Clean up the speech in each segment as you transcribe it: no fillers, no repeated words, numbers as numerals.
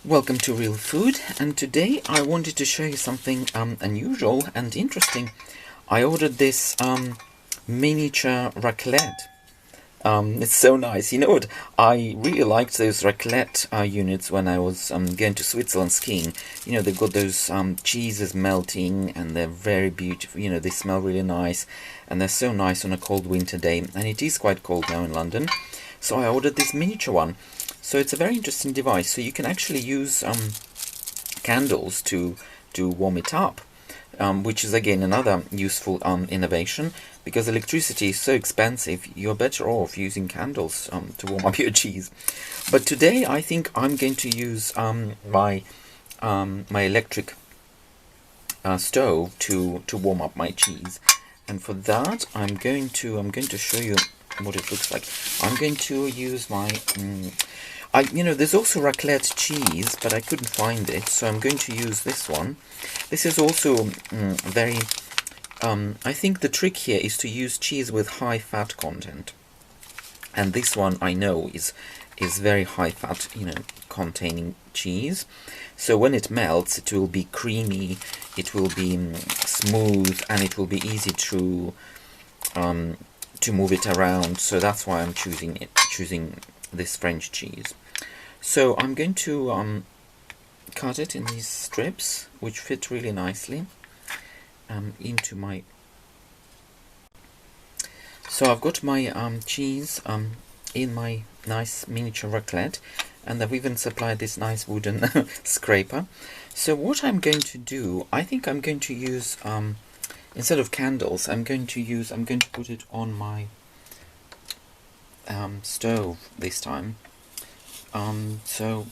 Welcome to Real Food, and today I wanted to show you something unusual and interesting. I ordered this miniature raclette. It's so nice. You know what? I really liked those raclette units when I was going to Switzerland skiing. You know, they've got those cheeses melting and they're very beautiful. You know, they smell really nice and they're so nice on a cold winter day. And it is quite cold now in London. So I ordered this miniature one. So it's a very interesting device. So you can actually use candles to warm it up, which is again another useful innovation. Because electricity is so expensive, you're better off using candles to warm up your cheese. But today I think I'm going to use my electric stove to warm up my cheese. And for that I'm going to show you what it looks like. I'm going to use my there's also raclette cheese, but I couldn't find it, so I'm going to use this one. This is also very I think the trick here is to use cheese with high fat content, and this one I know is very high fat, containing cheese. So when it melts, it will be creamy, it will be smooth, and it will be easy to move it around. So that's why I'm choosing this French cheese. So I'm going to cut it in these strips, which fit really nicely into my. So I've got my cheese in my nice miniature raclette, and I've even supplied this nice wooden scraper. So what I'm going to do, I think I'm going to use instead of candles, I'm going to put it on my stove this time. So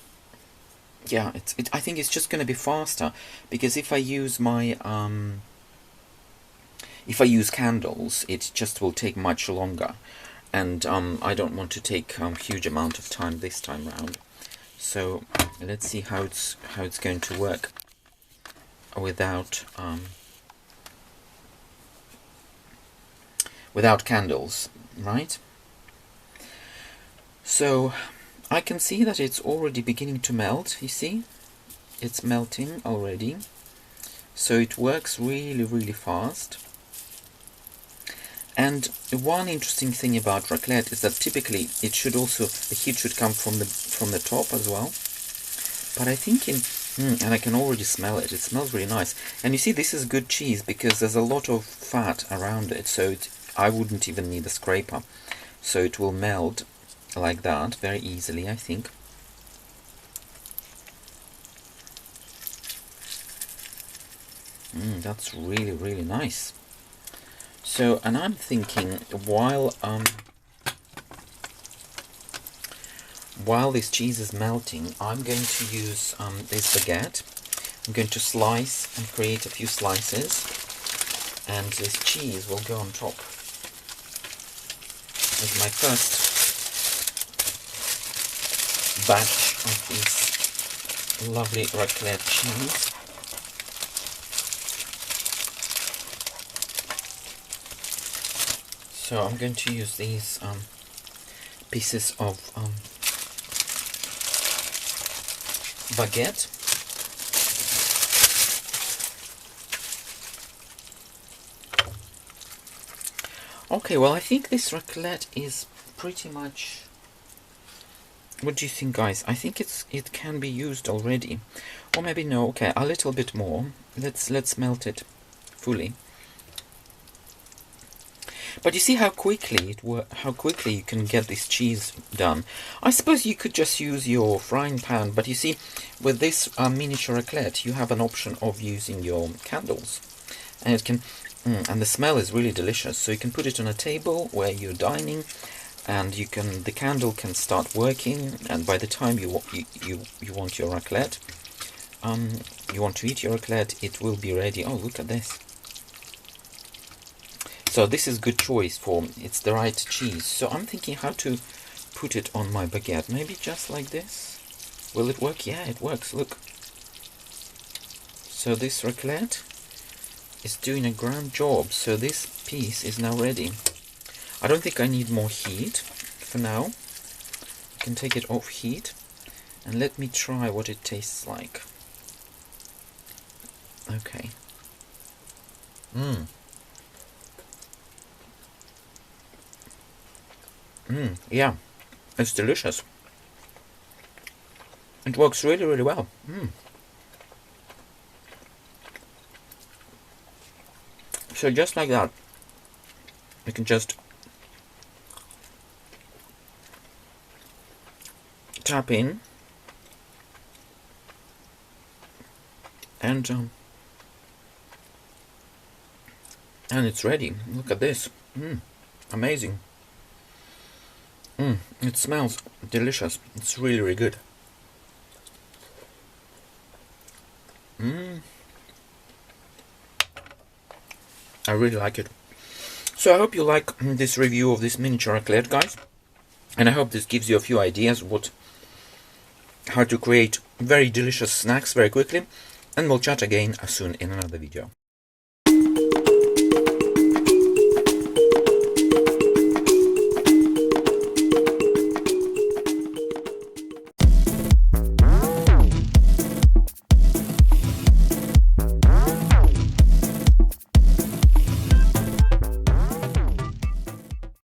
yeah, I think it's just going to be faster, because if I use my if I use candles, it just will take much longer, and I don't want to take huge amount of time this time round. So let's see how it's going to work without candles, right? So I can see that it's already beginning to melt. You see, it's melting already. So it works really fast. And one interesting thing about raclette is that typically the heat should come from the top as well. But I think and I can already smell it. It smells really nice. And you see, this is good cheese because there's a lot of fat around it. So I wouldn't even need a scraper. So it will melt like that very easily, I think. That's really nice. So, and I'm thinking while this cheese is melting, I'm going to use this baguette. I'm going to slice and create a few slices, and this cheese will go on top. This is my first batch of this lovely raclette cheese. So I'm going to use these pieces of baguette. Okay, well, I think this raclette is pretty much. What do you think, guys? I think it can be used already, or maybe no. Okay, a little bit more. Let's melt it fully. But you see how quickly you can get this cheese done. I suppose you could just use your frying pan, but you see, with this miniature raclette, you have an option of using your candles, and it can, and the smell is really delicious. So you can put it on a table where you're dining, and the candle can start working, and by the time you want your raclette, you want to eat your raclette, it will be ready. Oh, look at this. So this is good choice it's the right cheese. So I'm thinking how to put it on my baguette. Maybe just like this. Will it work? Yeah, it works. Look. So this raclette is doing a grand job. So this piece is now ready. I don't think I need more heat for now. I can take it off heat. and let me try what it tastes like. Okay. Yeah, it's delicious. It works really, really well. So just like that, you can just tap in and it's ready. Look at this. Amazing. It smells delicious. It's really, really good. I really like it. So I hope you like this review of this miniature raclette, guys, and I hope this gives you a few ideas how to create very delicious snacks very quickly, and we'll chat again soon in another video.